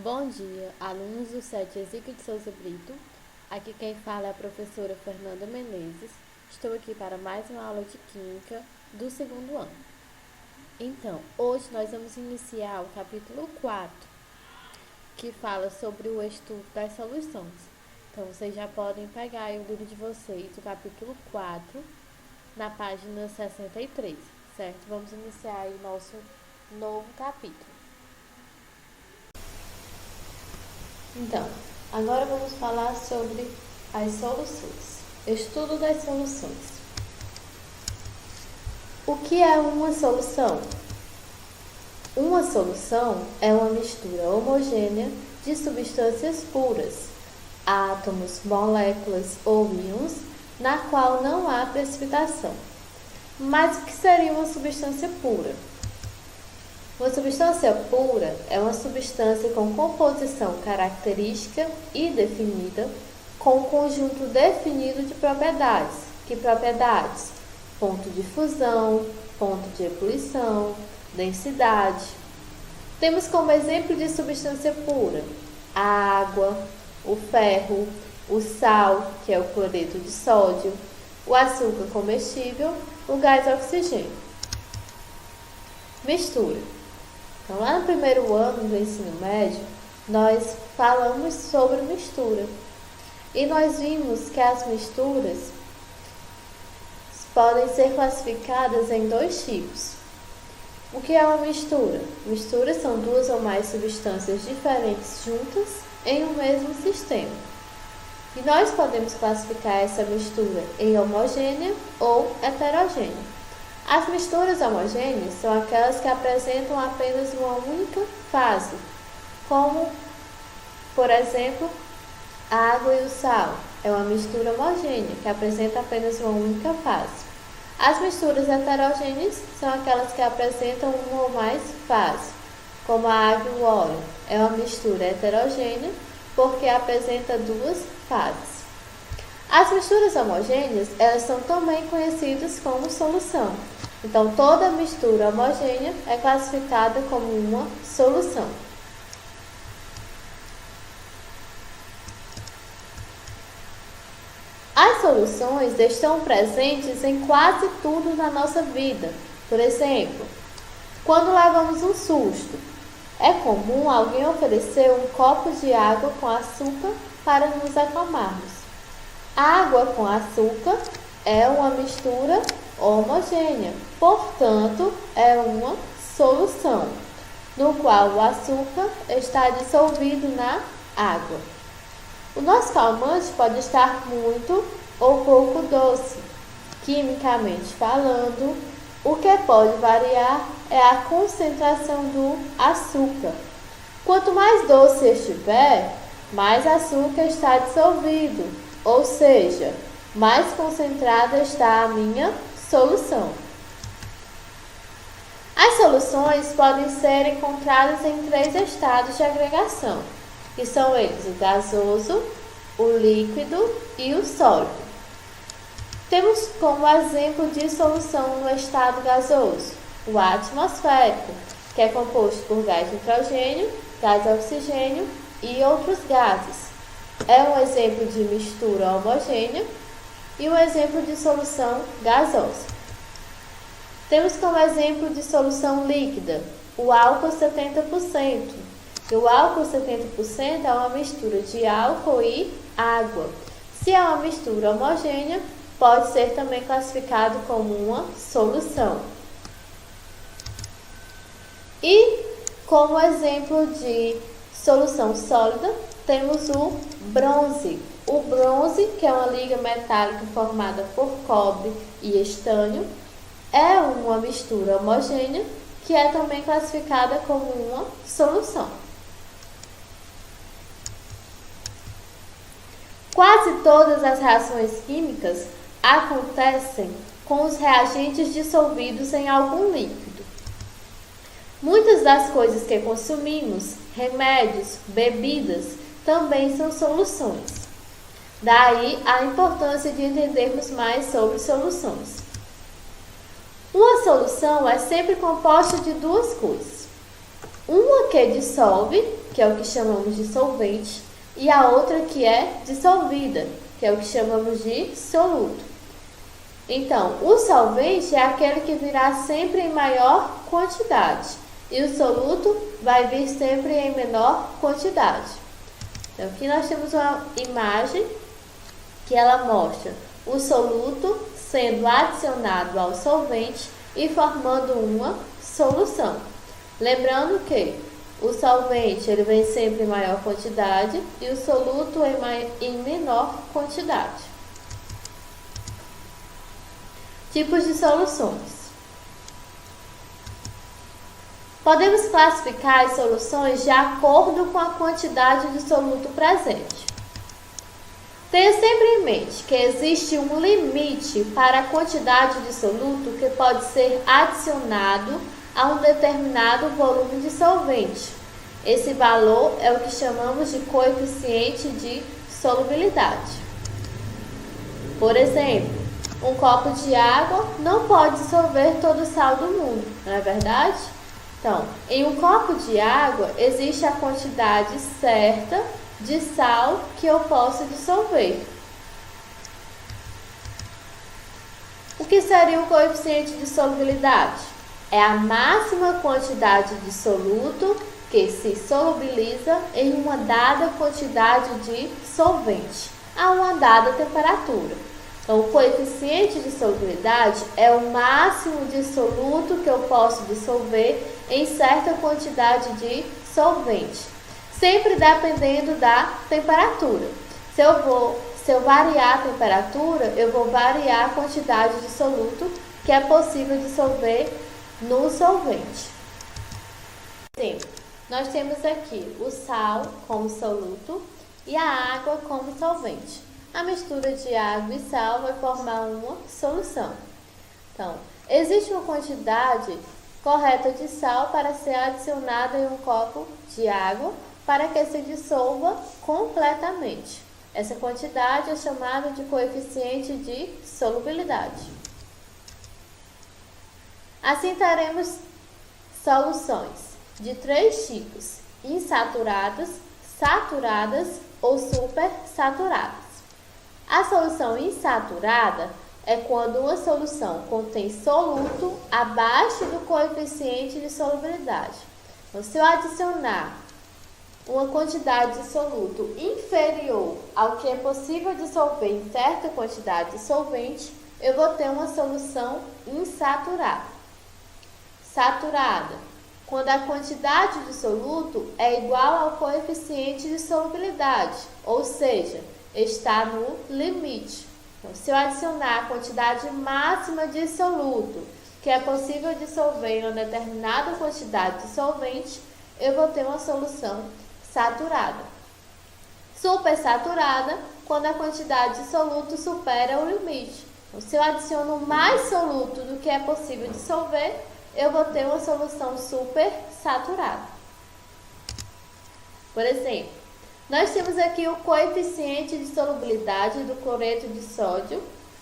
Bom dia, alunos do SET Exíquio de Souza Brito. Aqui quem fala é a professora Fernanda Menezes. Estou aqui para mais uma aula de Química do segundo ano. Então, hoje nós vamos iniciar o capítulo 4, que fala sobre o estudo das soluções. Então, vocês já podem pegar aí o livro de vocês, o capítulo 4, na página 63, certo? Vamos iniciar aí o nosso novo capítulo. Então, agora vamos falar sobre as soluções. Estudo das soluções. O que é uma solução? Uma solução é uma mistura homogênea de substâncias puras, átomos, moléculas ou íons, na qual não há precipitação. Mas o que seria uma substância pura? Uma substância pura é uma substância com composição característica e definida, com um conjunto definido de propriedades. Que propriedades? Ponto de fusão, ponto de ebulição, densidade. Temos como exemplo de substância pura a água, o ferro, o sal, que é o cloreto de sódio, o açúcar comestível, o gás oxigênio. Mistura. Então, lá no primeiro ano do ensino médio, nós falamos sobre mistura. E nós vimos que as misturas podem ser classificadas em dois tipos. O que é uma mistura? Misturas são duas ou mais substâncias diferentes juntas em um mesmo sistema. E nós podemos classificar essa mistura em homogênea ou heterogênea. As misturas homogêneas são aquelas que apresentam apenas uma única fase, como, por exemplo, a água e o sal. É uma mistura homogênea, que apresenta apenas uma única fase. As misturas heterogêneas são aquelas que apresentam uma ou mais fases, como a água e o óleo. É uma mistura heterogênea, porque apresenta duas fases. As misturas homogêneas, elas são também conhecidas como solução. Então, toda mistura homogênea é classificada como uma solução. As soluções estão presentes em quase tudo na nossa vida. Por exemplo, quando levamos um susto, é comum alguém oferecer um copo de água com açúcar para nos acalmarmos. Água com açúcar é uma mistura homogênea, portanto, é uma solução, no qual o açúcar está dissolvido na água. O nosso calmante pode estar muito ou pouco doce. Quimicamente falando, o que pode variar é a concentração do açúcar. Quanto mais doce estiver, mais açúcar está dissolvido, ou seja, mais concentrada está a minha solução. As soluções podem ser encontradas em três estados de agregação, que são eles o gasoso, o líquido e o sólido. Temos como exemplo de solução no estado gasoso o ar atmosférico, que é composto por gás nitrogênio, gás oxigênio e outros gases. É um exemplo de mistura homogênea e um exemplo de solução gasosa. Temos como exemplo de solução líquida o álcool 70%. E o álcool 70% é uma mistura de álcool e água. Se é uma mistura homogênea, pode ser também classificado como uma solução. E como exemplo de solução sólida, temos o bronze. O bronze, que é uma liga metálica formada por cobre e estânio, é uma mistura homogênea que é também classificada como uma solução. Quase todas as reações químicas acontecem com os reagentes dissolvidos em algum líquido. Muitas das coisas que consumimos, remédios, bebidas, também são soluções. Daí a importância de entendermos mais sobre soluções. Uma solução é sempre composta de duas coisas. Uma que dissolve que é o que chamamos de solvente, e a outra que é dissolvida, que é o que chamamos de soluto. Então, o solvente é aquele que virá sempre em maior quantidade, e o soluto vai vir sempre em menor quantidade. Então, aqui nós temos uma imagem que ela mostra o soluto sendo adicionado ao solvente e formando uma solução. Lembrando que o solvente ele vem sempre em maior quantidade e o soluto em menor quantidade. Tipos de soluções. Podemos classificar as soluções de acordo com a quantidade de soluto presente. Tenha sempre em mente que existe um limite para a quantidade de soluto que pode ser adicionado a um determinado volume de solvente. Esse valor é o que chamamos de coeficiente de solubilidade. Por exemplo, um copo de água não pode dissolver todo o sal do mundo, não é verdade? Então, em um copo de água existe a quantidade certa de sal que eu posso dissolver. O que seria o coeficiente de solubilidade? É a máxima quantidade de soluto que se solubiliza em uma dada quantidade de solvente a uma dada temperatura. Então, o coeficiente de solubilidade é o máximo de soluto que eu posso dissolver em certa quantidade de solvente, sempre dependendo da temperatura. Se eu variar a temperatura, eu vou variar a quantidade de soluto que é possível dissolver no solvente. Sim, nós temos aqui o sal como soluto e a água como solvente. A mistura de água e sal vai formar uma solução. Então, existe uma quantidade correta de sal para ser adicionada em um copo de água para que se dissolva completamente. Essa quantidade é chamada de coeficiente de solubilidade. Assim, teremos soluções de 3 tipos: insaturadas, saturadas ou supersaturadas. A solução insaturada é quando uma solução contém soluto abaixo do coeficiente de solubilidade. Então, se eu adicionar uma quantidade de soluto inferior ao que é possível dissolver em certa quantidade de solvente, eu vou ter uma solução insaturada. Saturada, quando a quantidade de soluto é igual ao coeficiente de solubilidade, ou seja, está no limite. Então, se eu adicionar a quantidade máxima de soluto que é possível dissolver em uma determinada quantidade de solvente, eu vou ter uma solução saturada. Supersaturada, quando a quantidade de soluto supera o limite. Então, se eu adiciono mais soluto do que é possível dissolver, eu vou ter uma solução supersaturada. Por exemplo, nós temos aqui o coeficiente de solubilidade do cloreto de sódio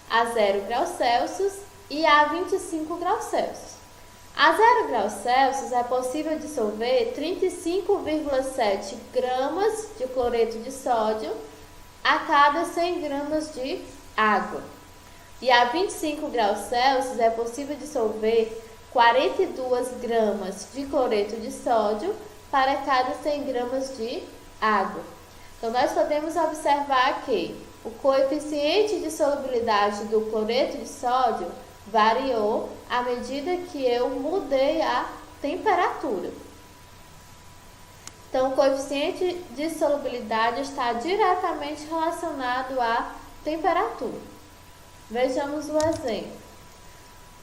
a 0 graus Celsius e a 25 graus Celsius. A 0 graus Celsius é possível dissolver 35,7 gramas de cloreto de sódio a cada 100 gramas de água. E a 25 graus Celsius é possível dissolver 42 gramas de cloreto de sódio para cada 100 gramas de água. Então, nós podemos observar que o coeficiente de solubilidade do cloreto de sódio variou à medida que eu mudei a temperatura. Então, o coeficiente de solubilidade está diretamente relacionado à temperatura. Vejamos o exemplo.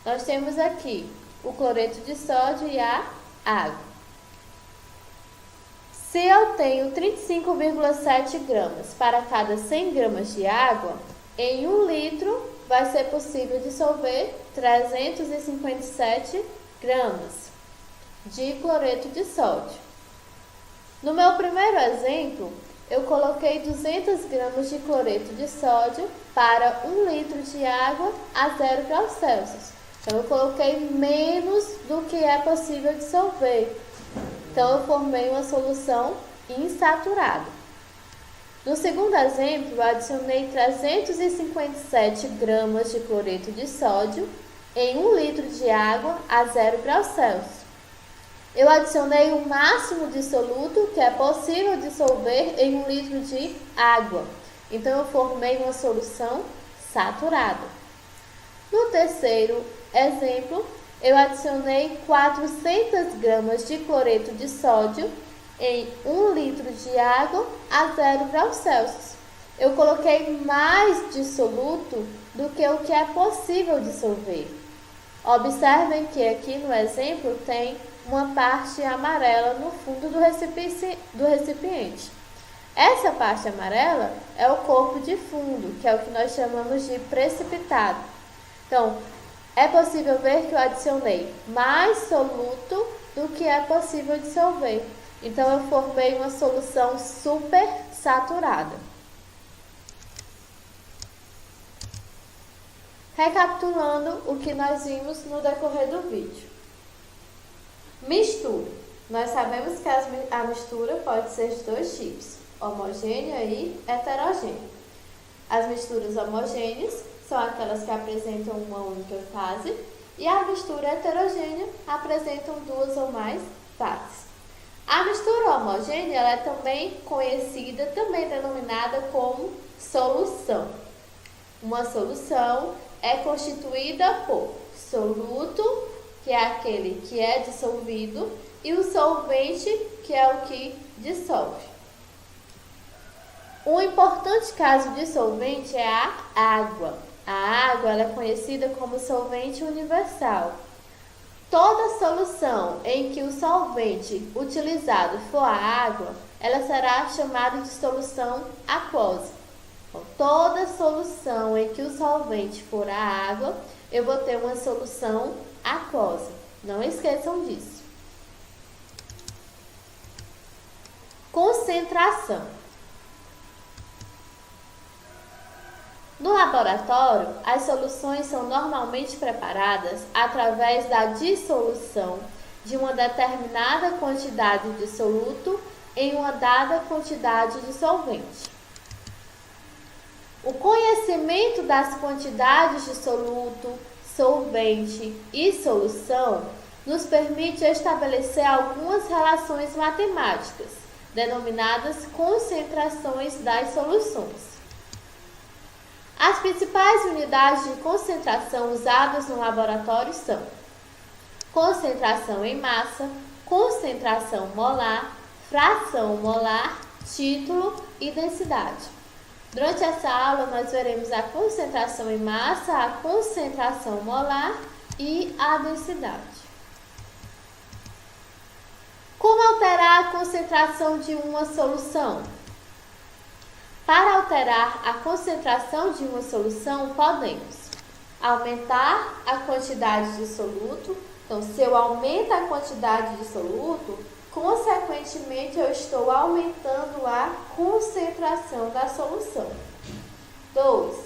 Nós temos aqui o cloreto de sódio e a água. Se eu tenho 35,7 gramas para cada 100 gramas de água, em 1 litro vai ser possível dissolver 357 gramas de cloreto de sódio. No meu primeiro exemplo, eu coloquei 200 gramas de cloreto de sódio para 1 litro de água a 0 graus Celsius. Então, eu coloquei menos do que é possível dissolver. Então, eu formei uma solução insaturado. No segundo exemplo, eu adicionei 357 gramas de cloreto de sódio em 1 litro de água a 0 graus Celsius. Eu adicionei o máximo de soluto que é possível dissolver em 1 litro de água. Então, eu formei uma solução saturada. No terceiro exemplo, eu adicionei 400 gramas de cloreto de sódio em 1 litro de água a 0 graus Celsius. Eu coloquei mais dissoluto do que o que é possível dissolver. Observem que aqui no exemplo tem uma parte amarela no fundo do recipiente. Essa parte amarela é o corpo de fundo, que é o que nós chamamos de precipitado. Então, é possível ver que eu adicionei mais soluto do que é possível dissolver. Então, eu formei uma solução super saturada. Recapitulando o que nós vimos no decorrer do vídeo. Mistura. Nós sabemos que a mistura pode ser de dois tipos, homogênea e heterogênea. As misturas homogêneas são aquelas que apresentam uma única fase e a mistura heterogênea apresentam duas ou mais fases. A mistura homogênea ela é também conhecida, também denominada como solução. Uma solução é constituída por soluto, que é aquele que é dissolvido, e o solvente, que é o que dissolve. Um importante caso de solvente é a água. A água ela é conhecida como solvente universal. Toda solução em que o solvente utilizado for a água, ela será chamada de solução aquosa. Então, toda solução em que o solvente for a água, eu vou ter uma solução aquosa. Não esqueçam disso. Concentração. No laboratório, as soluções são normalmente preparadas através da dissolução de uma determinada quantidade de soluto em uma dada quantidade de solvente. O conhecimento das quantidades de soluto, solvente e solução nos permite estabelecer algumas relações matemáticas, denominadas concentrações das soluções. As principais unidades de concentração usadas no laboratório são concentração em massa, concentração molar, fração molar, título e densidade. Durante essa aula, nós veremos a concentração em massa, a concentração molar e a densidade. Como alterar a concentração de uma solução? Para alterar a concentração de uma solução, podemos aumentar a quantidade de soluto. Então, se eu aumento a quantidade de soluto, consequentemente, eu estou aumentando a concentração da solução. 2.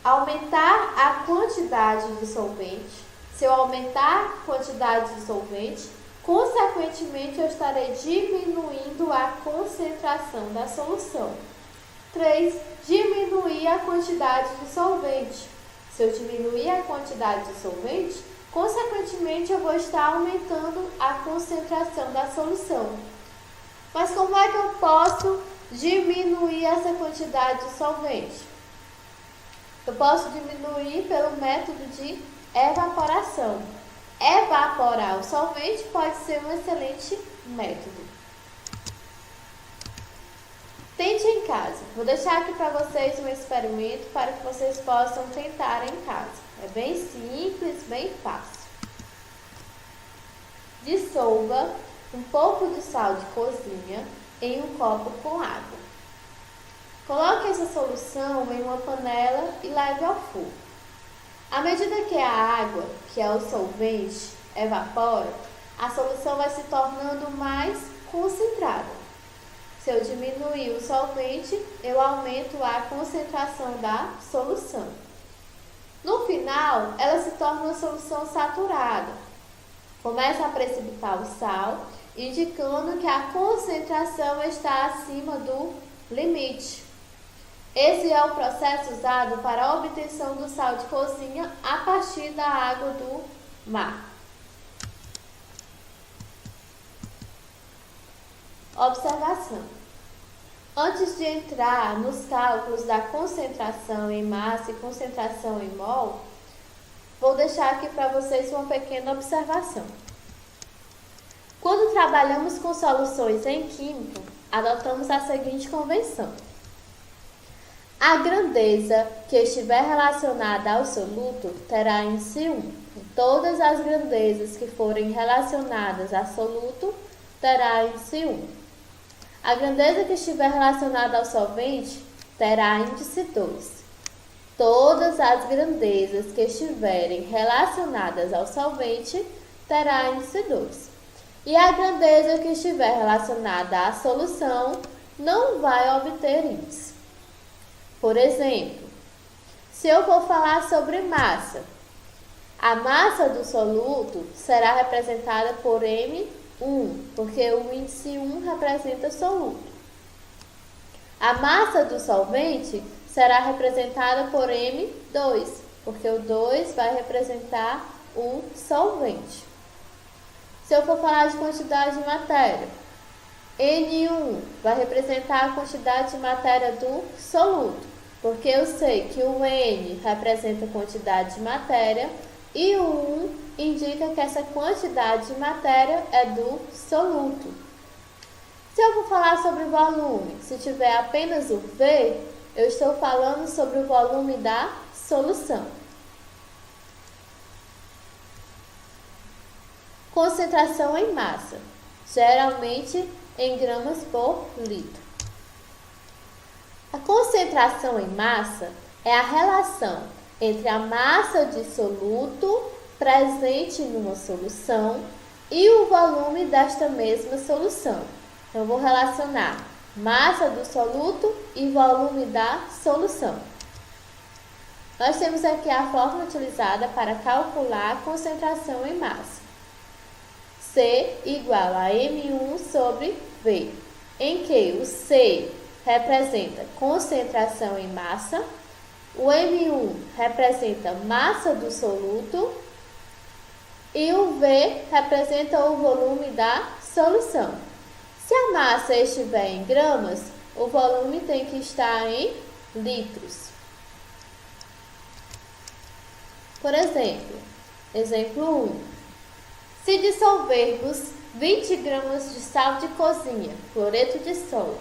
Aumentar a quantidade de solvente. Se eu aumentar a quantidade de solvente, consequentemente, eu estarei diminuindo a concentração da solução. 3. Diminuir a quantidade de solvente. Se eu diminuir a quantidade de solvente, consequentemente, eu vou estar aumentando a concentração da solução. Mas como é que eu posso diminuir essa quantidade de solvente? Eu posso diminuir pelo método de evaporação. Evaporar o solvente pode ser um excelente método. Tente em casa. Vou deixar aqui para vocês um experimento para que vocês possam tentar em casa. É bem simples, bem fácil. Dissolva um pouco de sal de cozinha em um copo com água. Coloque essa solução em uma panela e leve ao fogo. À medida que a água, que é o solvente, evapora, a solução vai se tornando mais concentrada. Se eu diminuir o solvente, eu aumento a concentração da solução. No final, ela se torna uma solução saturada. Começa a precipitar o sal indicando que a concentração está acima do limite. Esse é o processo usado para a obtenção do sal de cozinha a partir da água do mar. Observação. Antes de entrar nos cálculos da concentração em massa e concentração em mol, vou deixar aqui para vocês uma pequena observação. Quando trabalhamos com soluções em química, adotamos a seguinte convenção. A grandeza que estiver relacionada ao soluto terá índice 1. Todas as grandezas que forem relacionadas a soluto terá índice 1. A grandeza que estiver relacionada ao solvente terá índice 2. Todas as grandezas que estiverem relacionadas ao solvente terá índice 2. E a grandeza que estiver relacionada à solução não vai obter índice. Por exemplo, se eu for falar sobre massa, a massa do soluto será representada por M1, porque o índice 1 representa soluto. A massa do solvente será representada por M2, porque o 2 vai representar o solvente. Se eu for falar de quantidade de matéria, N1 vai representar a quantidade de matéria do soluto, porque eu sei que o N representa a quantidade de matéria e o 1 indica que essa quantidade de matéria é do soluto. Se eu for falar sobre o volume, se tiver apenas o V, eu estou falando sobre o volume da solução. Concentração em massa, geralmente em gramas por litro. A concentração em massa é a relação entre a massa de soluto presente numa solução e o volume desta mesma solução. Então, eu vou relacionar massa do soluto e volume da solução. Nós temos aqui a fórmula utilizada para calcular a concentração em massa. C igual a M1 sobre V, em que o C representa concentração em massa, o M1 representa massa do soluto e o V representa o volume da solução. Se a massa estiver em gramas, o volume tem que estar em litros. Por exemplo, exemplo 1. Se dissolvermos 20 gramas de sal de cozinha, cloreto de sódio,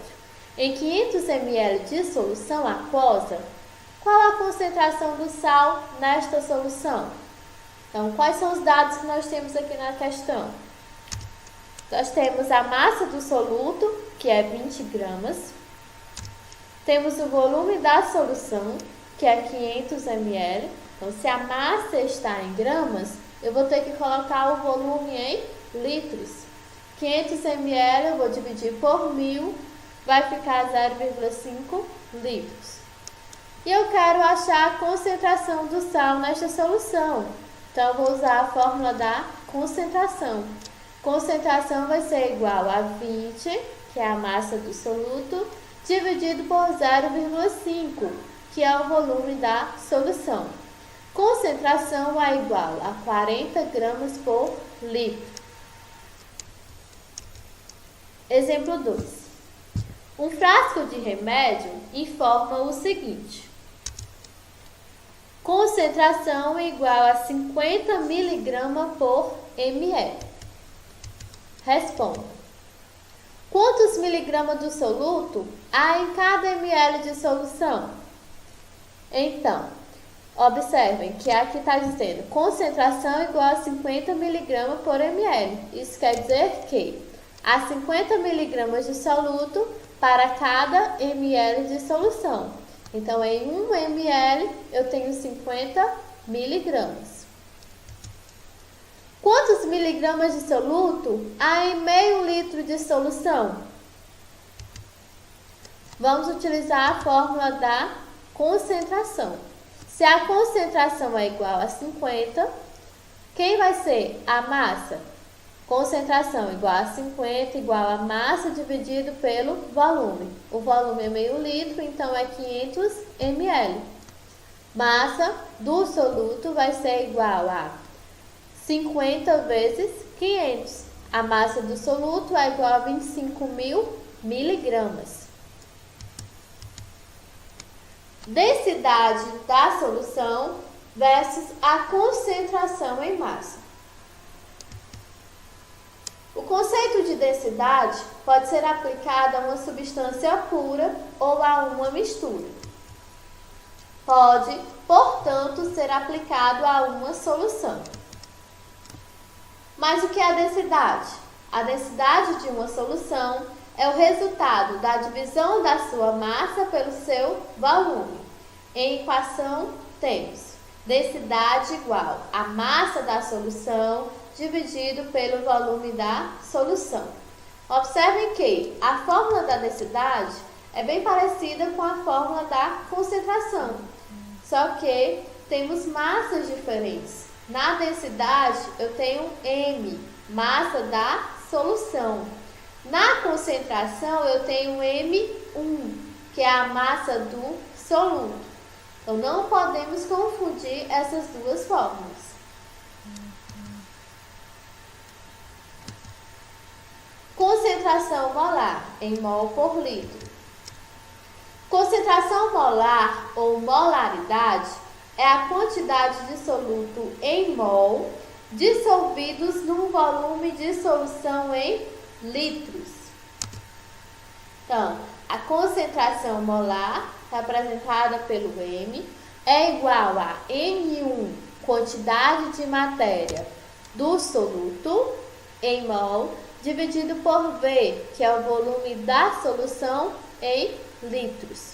em 500 ml de solução aquosa, qual a concentração do sal nesta solução? Então, quais são os dados que nós temos aqui na questão? Nós temos a massa do soluto, que é 20 gramas. Temos o volume da solução, que é 500 ml. Então, se a massa está em gramas, eu vou ter que colocar o volume em litros. 500 ml eu vou dividir por 1000, vai ficar 0,5 litros. E eu quero achar a concentração do sal nesta solução. Então, eu vou usar a fórmula da concentração. Concentração vai ser igual a 20, que é a massa do soluto, dividido por 0,5, que é o volume da solução. Concentração é igual a 40 gramas por litro. Exemplo 2. Um frasco de remédio informa o seguinte. Concentração igual a 50 mg por ml. Responda. Quantos miligramas do soluto há em cada ml de solução? Então, observem que aqui está dizendo concentração igual a 50 mg por ml. Isso quer dizer que há 50 mg de soluto para cada ml de solução. Então, em 1 ml eu tenho 50 miligramas. Quantos miligramas de soluto há em meio litro de solução? Vamos utilizar a fórmula da concentração. Se a concentração é igual a 50, quem vai ser a massa? Concentração igual a 50 igual a massa dividido pelo volume. O volume é meio litro, então é 500 ml. Massa do soluto vai ser igual a 50 vezes 500. A massa do soluto é igual a 25.000 miligramas. Densidade da solução versus a concentração em massa. O conceito de densidade pode ser aplicado a uma substância pura ou a uma mistura. Pode, portanto, ser aplicado a uma solução. Mas o que é a densidade? A densidade de uma solução é o resultado da divisão da sua massa pelo seu volume. Em equação, temos densidade igual a massa da solução dividido pelo volume da solução. Observem que a fórmula da densidade é bem parecida com a fórmula da concentração, só que temos massas diferentes. Na densidade, eu tenho M, massa da solução. Na concentração, eu tenho M1, que é a massa do soluto. Então, não podemos confundir essas duas fórmulas. Concentração molar em mol por litro. Concentração molar ou molaridade é a quantidade de soluto em mol dissolvidos num volume de solução em litros. Então, a concentração molar, representada pelo M, é igual a M1, quantidade de matéria do soluto em mol, dividido por V, que é o volume da solução em litros.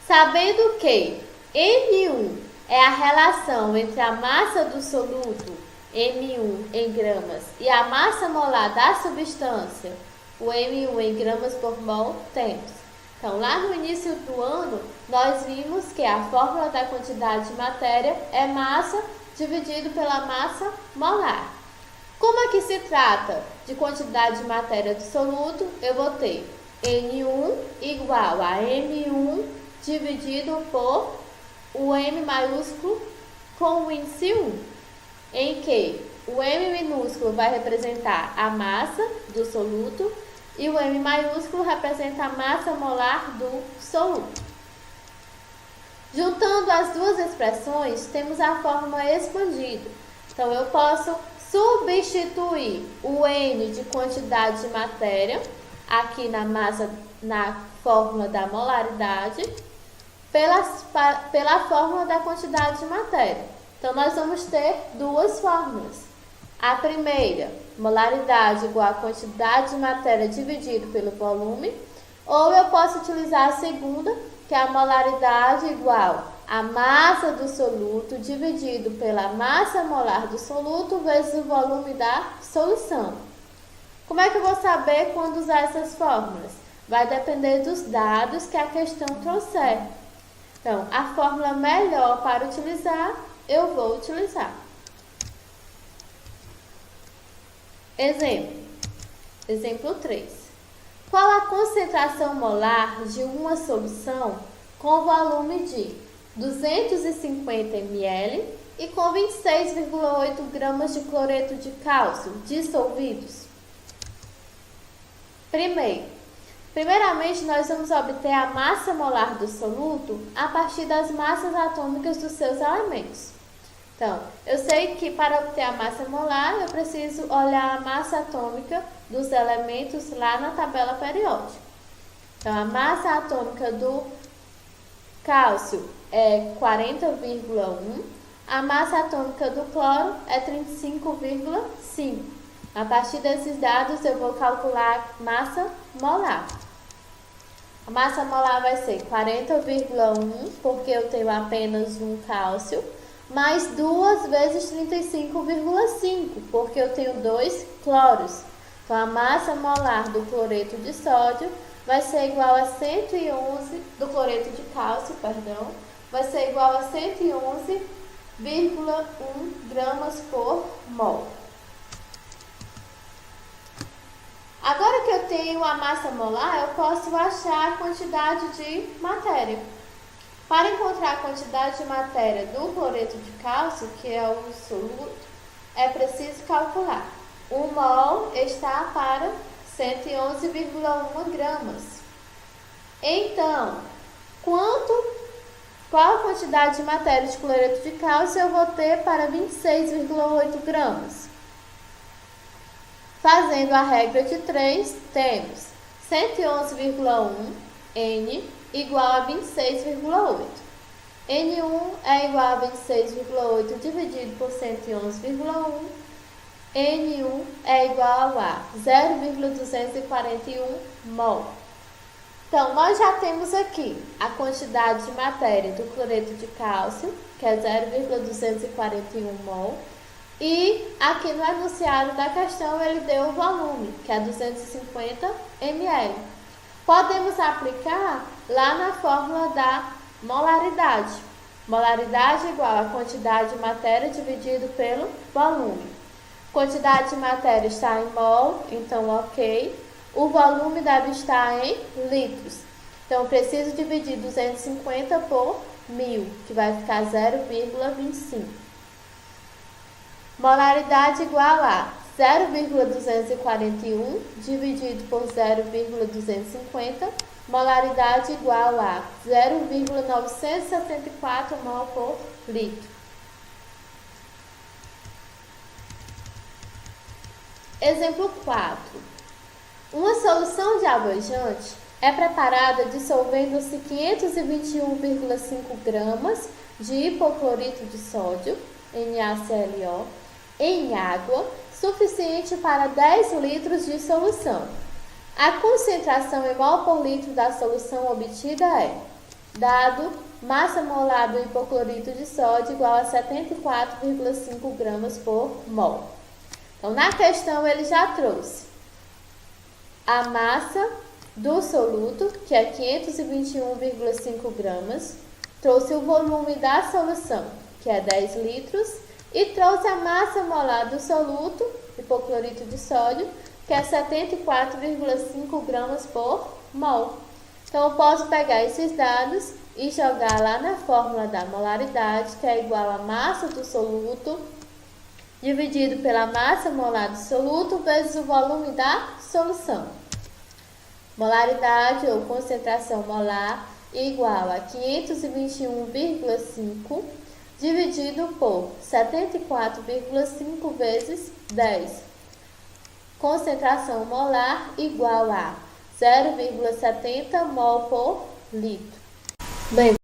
Sabendo que M1 é a relação entre a massa do soluto, M1 em gramas, e a massa molar da substância, o M1 em gramas por mol, temos. Então, lá no início do ano, nós vimos que a fórmula da quantidade de matéria é massa dividido pela massa molar. Como aqui se trata de quantidade de matéria do soluto, eu vou ter N1 igual a M1 dividido por o M maiúsculo com o índice 1, em que o M minúsculo vai representar a massa do soluto e o M maiúsculo representa a massa molar do soluto. Juntando as duas expressões, temos a fórmula expandida. Então, eu posso substituir o N de quantidade de matéria, aqui na fórmula da molaridade, pela fórmula da quantidade de matéria. Então, nós vamos ter duas fórmulas. A primeira, molaridade igual a quantidade de matéria dividido pelo volume, ou eu posso utilizar a segunda, que é a molaridade igual a massa do soluto dividido pela massa molar do soluto vezes o volume da solução. Como é que eu vou saber quando usar essas fórmulas? Vai depender dos dados que a questão trouxer. Então, a fórmula melhor para utilizar, eu vou utilizar. Exemplo 3. Qual a concentração molar de uma solução com volume de 250 ml e com 26,8 gramas de cloreto de cálcio dissolvidos? Primeiramente, nós vamos obter a massa molar do soluto a partir das massas atômicas dos seus elementos. Então, eu sei que para obter a massa molar, eu preciso olhar a massa atômica dos elementos lá na tabela periódica. Então, a massa atômica do cálcio é 40,1, a massa atômica do cloro é 35,5. A partir desses dados, eu vou calcular a massa molar. A massa molar vai ser 40,1, porque eu tenho apenas um cálcio, mais 2 vezes 35,5, porque eu tenho 2 cloros. Então, a massa molar do cloreto de sódio vai ser igual a 111, do cloreto de cálcio, perdão, vai ser igual a 111,1 gramas por mol. Agora que eu tenho a massa molar, eu posso achar a quantidade de matéria. Para encontrar a quantidade de matéria do cloreto de cálcio, que é o soluto, é preciso calcular. 1 mol está para 111,1 gramas. Então, qual a quantidade de matéria de cloreto de cálcio eu vou ter para 26,8 gramas? Fazendo a regra de 3, temos 111,1 N igual a 26,8. N1 é igual a 26,8 dividido por 111,1. N1 é igual a 0,241 mol. Então, nós já temos aqui a quantidade de matéria do cloreto de cálcio, que é 0,241 mol. E aqui no enunciado da questão ele deu o volume, que é 250 ml. Podemos aplicar lá na fórmula da molaridade. Molaridade igual a quantidade de matéria dividido pelo volume. Quantidade de matéria está em mol, então ok. O volume deve estar em litros. Então, eu preciso dividir 250 por 1000, que vai ficar 0,25. Molaridade igual a 0,241 dividido por 0,250. Molaridade igual a 0,974 mol por litro. Exemplo 4. Uma solução de alvejante é preparada dissolvendo-se 521,5 gramas de hipoclorito de sódio, NaClO, em água, suficiente para 10 litros de solução. A concentração em mol por litro da solução obtida é, dado massa molar do hipoclorito de sódio igual a 74,5 gramas por mol. Então, na questão ele já trouxe a massa do soluto, que é 521,5 gramas, trouxe o volume da solução, que é 10 litros, e trouxe a massa molar do soluto, hipoclorito de sódio, que é 74,5 gramas por mol. Então, eu posso pegar esses dados e jogar lá na fórmula da molaridade, que é igual a massa do soluto, dividido pela massa molar do soluto, vezes o volume da solução. Molaridade ou concentração molar igual a 521,5 dividido por 74,5 vezes 10. Concentração molar igual a 0,70 mol por litro. Bem,